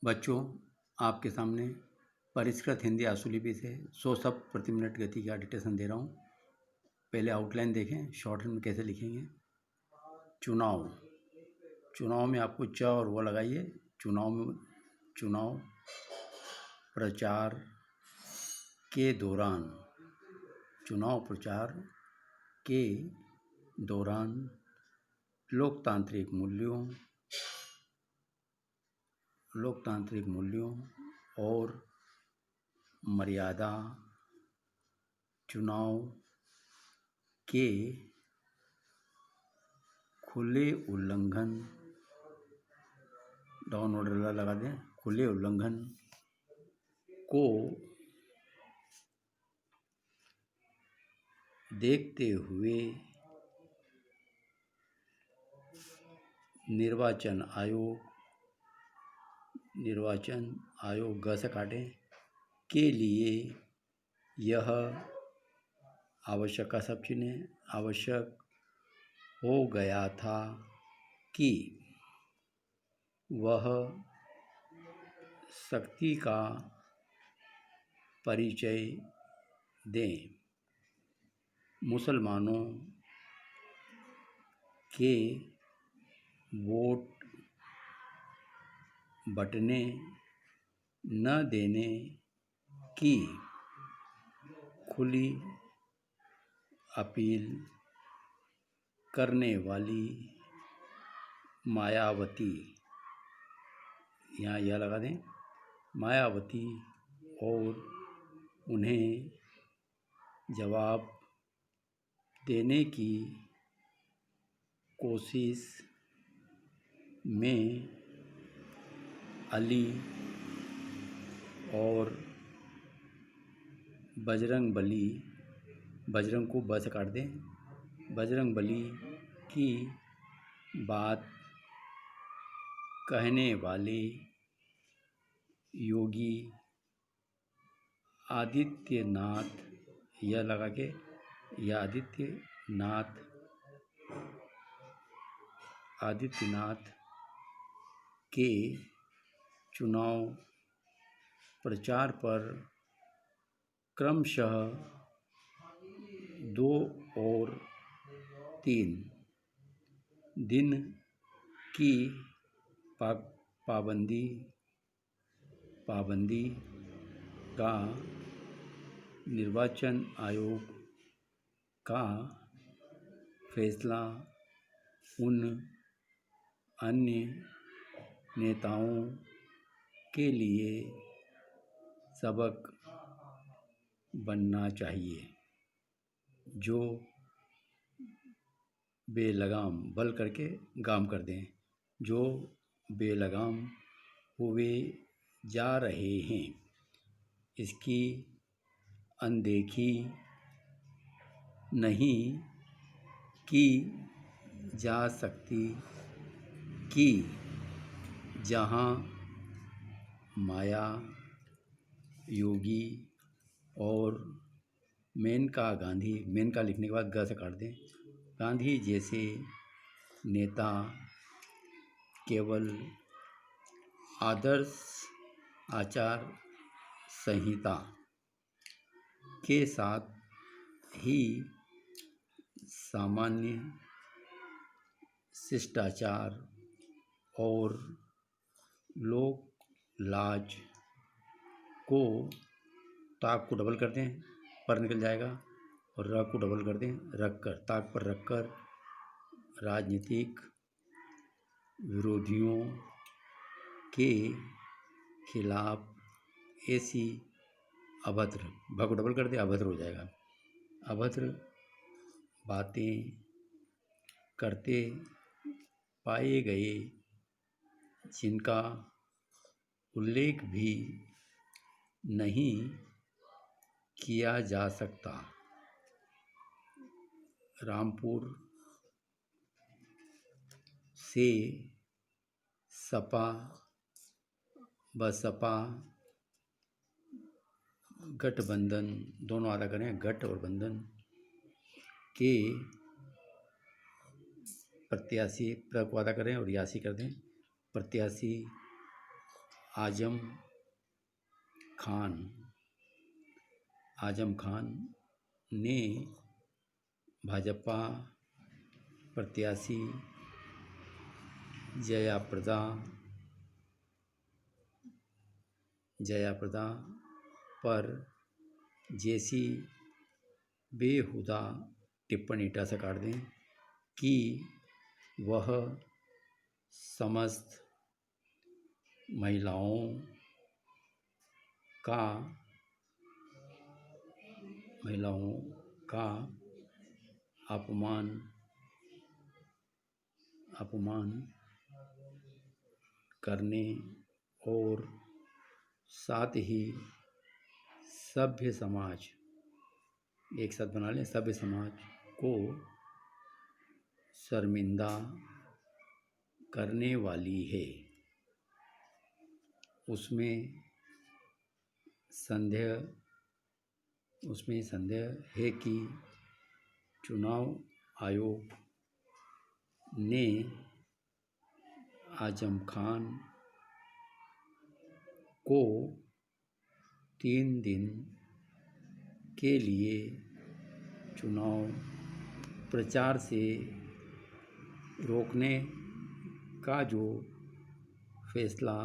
बच्चों, आपके सामने परिष्कृत हिंदी आशुलिपि से 100 शब्द प्रति मिनट गति का डिक्टेशन दे रहा हूँ। पहले आउटलाइन देखें, शॉर्ट में कैसे लिखेंगे। चुनाव, चुनाव में आपको च और वो लगाइए। चुनाव प्रचार के दौरान, चुनाव प्रचार के दौरान लोकतांत्रिक मूल्यों और मर्यादा, चुनाव के खुले उल्लंघन, डाउन ऑर्डर लगा दें, खुले उल्लंघन को देखते हुए निर्वाचन आयोग ग से काटें के लिए यह आवश्यक का सब चुनें। आवश्यक हो गया था कि वह शक्ति का परिचय दें। मुसलमानों के वोट बटने न देने की खुली अपील करने वाली मायावती, यहाँ यह लगा दें, मायावती और उन्हें जवाब देने की कोशिश में अली और बजरंग को ब से काट दें, बजरंगबली की बात कहने वाले योगी आदित्यनाथ, यह लगा के, यह आदित्यनाथ के चुनाव प्रचार पर क्रमशः 2 और 3 दिन की पाबंदी का निर्वाचन आयोग का फैसला उन अन्य नेताओं के लिए सबक बनना चाहिए जो बेलगाम, बल करके गाम कर दें, जो बेलगाम हुए जा रहे हैं। इसकी अनदेखी नहीं की जा सकती कि जहां माया, योगी और मेनका गांधी, मेनका लिखने के बाद ग से काट दें, गांधी जैसे नेता केवल आदर्श आचार संहिता के साथ ही सामान्य शिष्टाचार और लोक लाज को, ताक को डबल कर दें, पर निकल जाएगा, और र को डबल कर दें, रखकर, ताक पर रखकर राजनीतिक विरोधियों के खिलाफ ऐसी अभद्र, भ को डबल कर दे, अभद्र हो जाएगा, अभद्र बातें करते पाए गए जिनका उल्लेख भी नहीं किया जा सकता। रामपुर से सपा बसपा गठबंधन, दोनों आधा करें, गठ और बंधन के प्रत्याशी, प्र को आधा करें और यासी कर दें, प्रत्याशी आजम खान ने भाजपा प्रत्याशी जयाप्रदा पर जैसी बेहुदा टिप्पणी से काट दें कि वह समस्त महिलाओं का अपमान करने और साथ ही सभ्य समाज, एक साथ बना लें, सभ्य समाज को शर्मिंदा करने वाली है। उसमें संदेह है कि चुनाव आयोग ने आजम खान को 3 दिन के लिए चुनाव प्रचार से रोकने का जो फैसला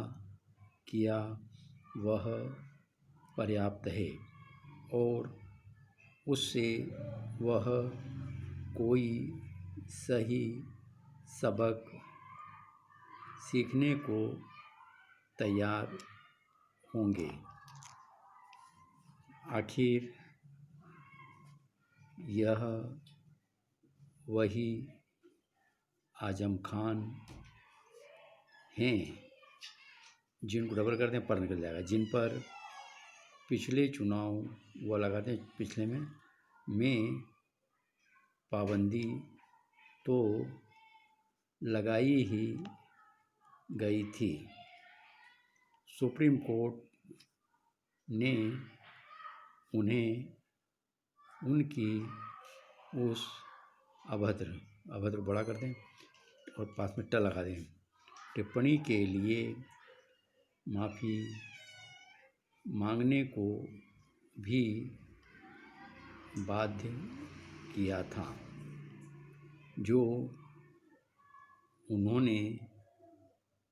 किया वह पर्याप्त है और उससे वह कोई सही सबक सीखने को तैयार होंगे। आखिर यह वही आजम खान हैं, जिनको डबल कर दें पर निकल जाएगा, जिन पर पिछले चुनाव वो लगाते हैं, पिछले में पाबंदी तो लगाई ही गई थी। सुप्रीम कोर्ट ने उन्हें उनकी उस अभद्र बड़ा कर दें और पास में ट लगा दें टिप्पणी के लिए माफ़ी मांगने को भी बाध्य किया था, जो उन्होंने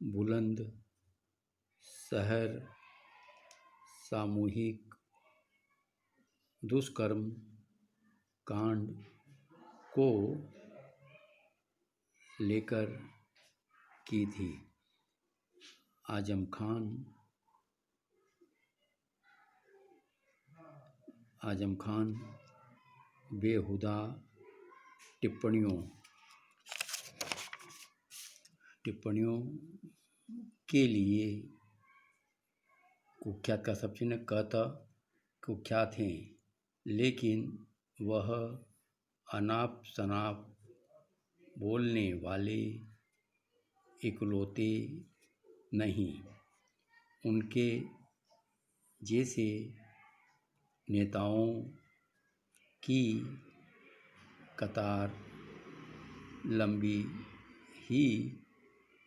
बुलंदशहर सामूहिक दुष्कर्म कांड को लेकर की थी। आजम खान बेहुदा टिप्पणियों के लिए कुख्यात का सब चिन्ह कुख्यात हैं, लेकिन वह अनाप शनाप बोलने वाले इकलौते नहीं। उनके जैसे नेताओं की कतार लंबी ही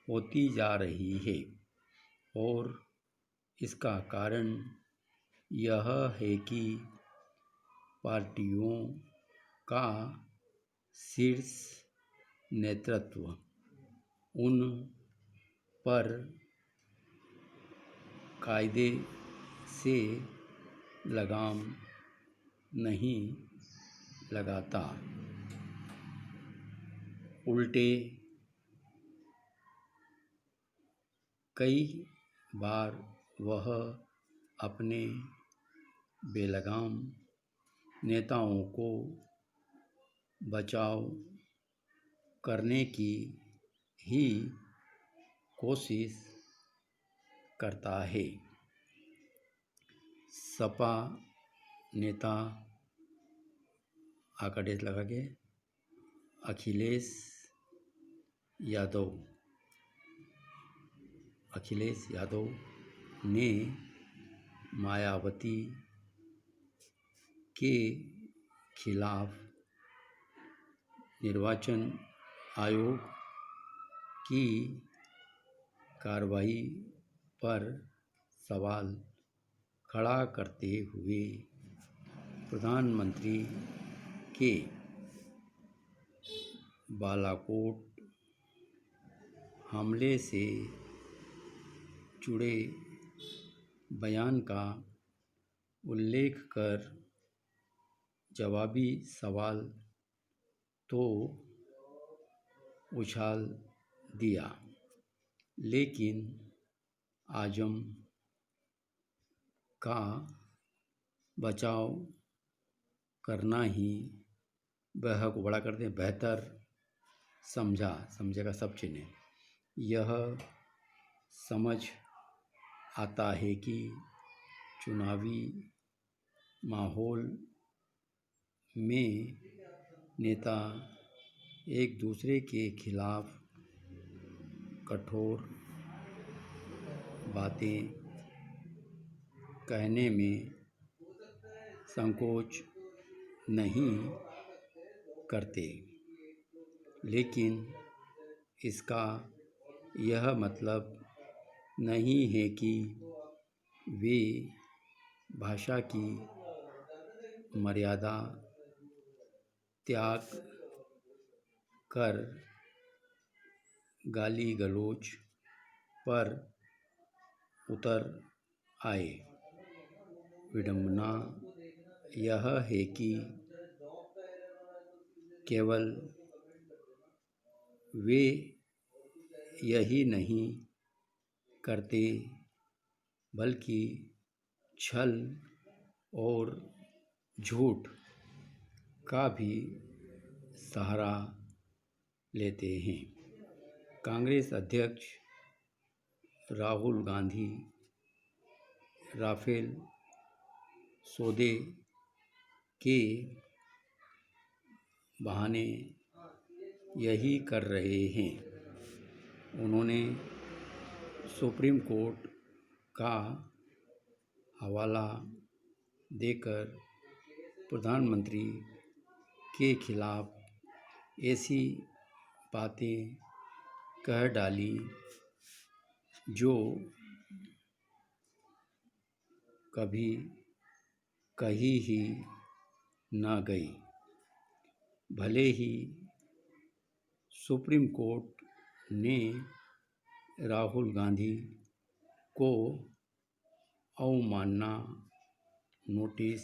होती जा रही है और इसका कारण यह है कि पार्टियों का शीर्ष नेतृत्व उन पर कायदे से लगाम नहीं लगाता। उल्टे कई बार वह अपने बेलगाम नेताओं को बचाव करने की ही कोशिश करता है। सपा नेता आकाडेश लगा के अखिलेश यादव ने मायावती के खिलाफ निर्वाचन आयोग की कार्रवाई पर सवाल खड़ा करते हुए प्रधानमंत्री के बालाकोट हमले से जुड़े बयान का उल्लेख कर जवाबी सवाल तो उछाल दिया, लेकिन आजम का बचाव करना ही वह को बड़ा करते बेहतर समझेगा सब चिन्ह। यह समझ आता है कि चुनावी माहौल में नेता एक दूसरे के खिलाफ कठोर बातें कहने में संकोच नहीं करते, लेकिन इसका यह मतलब नहीं है कि वे भाषा की मर्यादा त्याग कर गाली गलौज पर उतर आए। विडंबना यह है कि केवल वे यही नहीं करते, बल्कि छल और झूठ का भी सहारा लेते हैं। कांग्रेस अध्यक्ष राहुल गांधी राफेल सौदे के बहाने यही कर रहे हैं। उन्होंने सुप्रीम कोर्ट का हवाला देकर प्रधानमंत्री के खिलाफ ऐसी बातें कह डाली जो कभी कही ही न गई। भले ही सुप्रीम कोर्ट ने राहुल गांधी को अवमानना नोटिस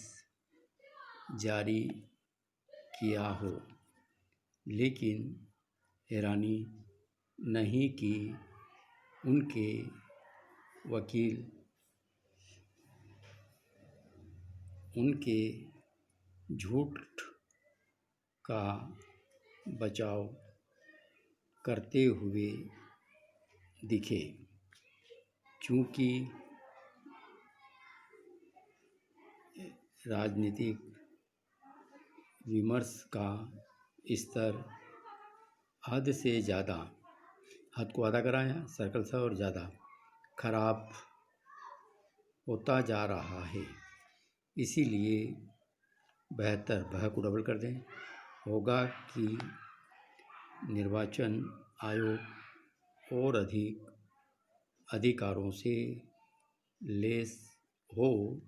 जारी किया हो, लेकिन हैरानी नहीं कि उनके वकील उनके झूठ का बचाव करते हुए दिखे, क्योंकि राजनीतिक विमर्श का स्तर हद को आधा कराया सर्कल से और ज़्यादा खराब होता जा रहा है। इसीलिए बेहतर वह को डबल कर दें होगा कि निर्वाचन आयोग और अधिक अधिकारों से लैस हो,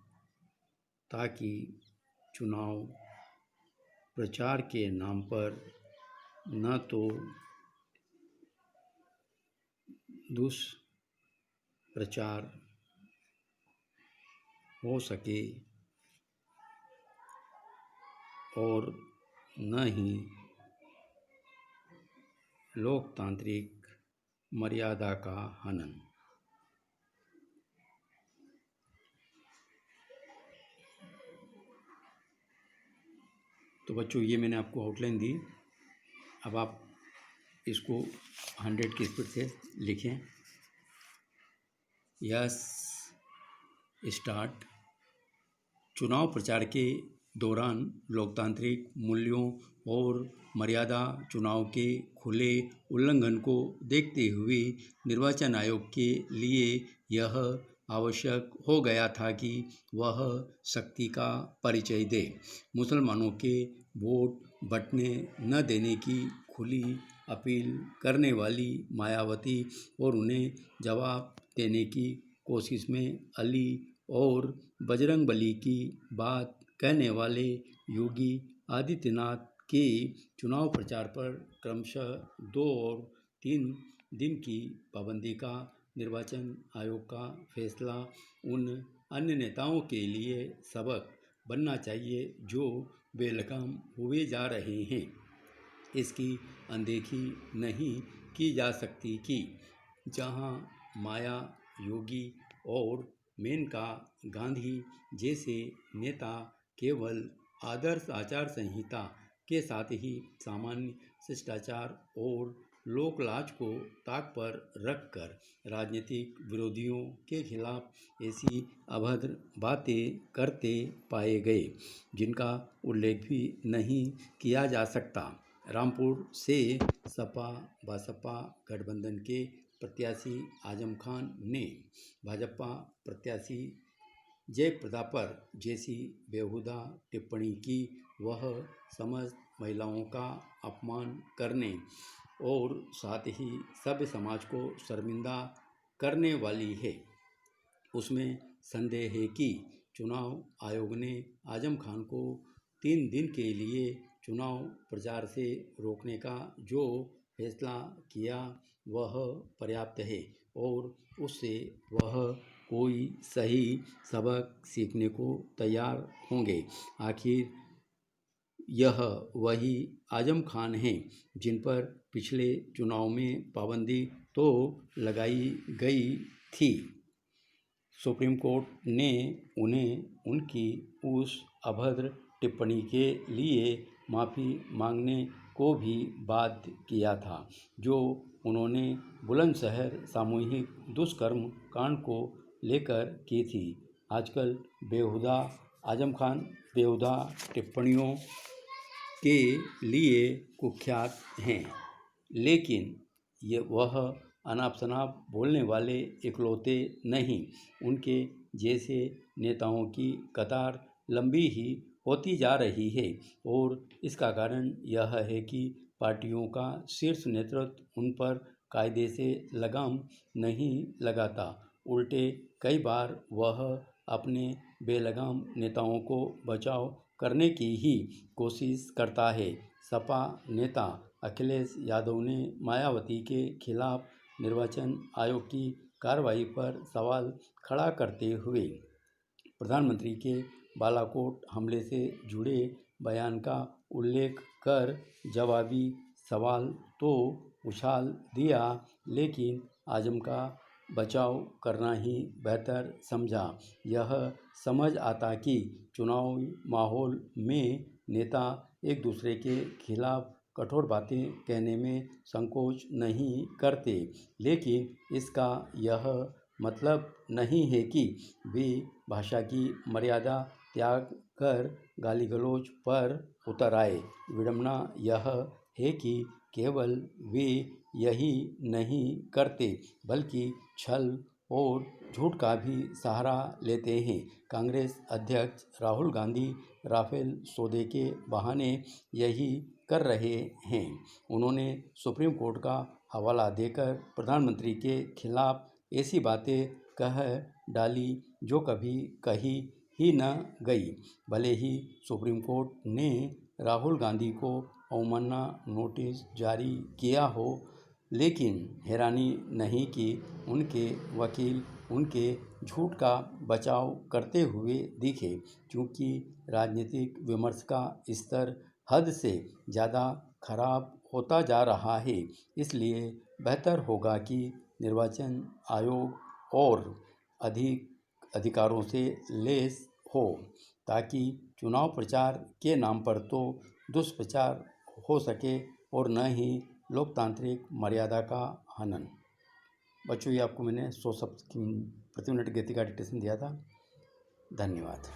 ताकि चुनाव प्रचार के नाम पर न तो दुष्प्रचार हो सके और न ही लोकतांत्रिक मर्यादा का हनन। तो बच्चों, ये मैंने आपको आउटलाइन दी। अब आप इसको 100 की स्पीड से लिखें। Yes start. चुनाव प्रचार के दौरान लोकतांत्रिक मूल्यों और मर्यादा चुनाव के खुले उल्लंघन को देखते हुए निर्वाचन आयोग के लिए यह आवश्यक हो गया था कि वह शक्ति का परिचय दे। मुसलमानों के वोट बंटने न देने की खुली अपील करने वाली मायावती और उन्हें जवाब देने की कोशिश में अली और बजरंगबली की बात कहने वाले योगी आदित्यनाथ के चुनाव प्रचार पर क्रमशः 2 और 3 दिन की पाबंदी का निर्वाचन आयोग का फैसला उन अन्य नेताओं के लिए सबक बनना चाहिए जो बेलगाम हुए जा रहे हैं। इसकी अनदेखी नहीं की जा सकती कि जहां माया, योगी और मेनका गांधी जैसे नेता केवल आदर्श आचार संहिता के साथ ही सामान्य शिष्टाचार और लोकलाज को ताक पर रखकर राजनीतिक विरोधियों के खिलाफ ऐसी अभद्र बातें करते पाए गए जिनका उल्लेख भी नहीं किया जा सकता। रामपुर से सपा बसपा गठबंधन के प्रत्याशी आजम खान ने भाजपा प्रत्याशी जयप्रदा पर जैसी बेहुदा टिप्पणी की वह समस्त महिलाओं का अपमान करने और साथ ही सभ्य समाज को शर्मिंदा करने वाली है। उसमें संदेह है कि चुनाव आयोग ने आजम खान को 3 दिन के लिए चुनाव प्रचार से रोकने का जो फैसला किया वह पर्याप्त है और उससे वह कोई सही सबक सीखने को तैयार होंगे। आखिर यह वही आजम खान हैं जिन पर पिछले चुनाव में पाबंदी तो लगाई गई थी। सुप्रीम कोर्ट ने उन्हें उनकी उस अभद्र टिप्पणी के लिए माफ़ी मांगने को भी बाध्य किया था जो उन्होंने बुलंदशहर सामूहिक दुष्कर्म कांड को लेकर की थी। आजकल आजम खान बेहुदा टिप्पणियों के लिए कुख्यात हैं, लेकिन वह अनाप शनाप बोलने वाले इकलौते नहीं। उनके जैसे नेताओं की कतार लंबी ही होती जा रही है और इसका कारण यह है कि पार्टियों का शीर्ष नेतृत्व उन पर कायदे से लगाम नहीं लगाता। उल्टे कई बार वह अपने बेलगाम नेताओं को बचाव करने की ही कोशिश करता है। सपा नेता अखिलेश यादव ने मायावती के खिलाफ निर्वाचन आयोग की कार्रवाई पर सवाल खड़ा करते हुए प्रधानमंत्री के बालाकोट हमले से जुड़े बयान का उल्लेख कर जवाबी सवाल तो उछाल दिया, लेकिन आजम का बचाव करना ही बेहतर समझा। यह समझ आता कि चुनावी माहौल में नेता एक दूसरे के खिलाफ कठोर बातें कहने में संकोच नहीं करते, लेकिन इसका यह मतलब नहीं है कि वे भाषा की मर्यादा त्याग कर गाली गलौज पर उतर आए। विडंबना यह है कि केवल वे यही नहीं करते बल्कि छल और झूठ का भी सहारा लेते हैं। कांग्रेस अध्यक्ष राहुल गांधी राफेल सौदे के बहाने यही कर रहे हैं। उन्होंने सुप्रीम कोर्ट का हवाला देकर प्रधानमंत्री के खिलाफ ऐसी बातें कह डाली जो कभी कही ही न गई। भले ही सुप्रीम कोर्ट ने राहुल गांधी को अवमानना नोटिस जारी किया हो, लेकिन हैरानी नहीं कि उनके वकील उनके झूठ का बचाव करते हुए दिखे, क्योंकि राजनीतिक विमर्श का स्तर हद से ज़्यादा खराब होता जा रहा है। इसलिए बेहतर होगा कि निर्वाचन आयोग और अधिकारों से लैस हो, ताकि चुनाव प्रचार के नाम पर तो दुष्प्रचार हो सके और न ही लोकतांत्रिक मर्यादा का हनन। बच्चों, ये आपको मैंने 100 शब्द की प्रति मिनट गति का डिक्टेशन दिया था। धन्यवाद।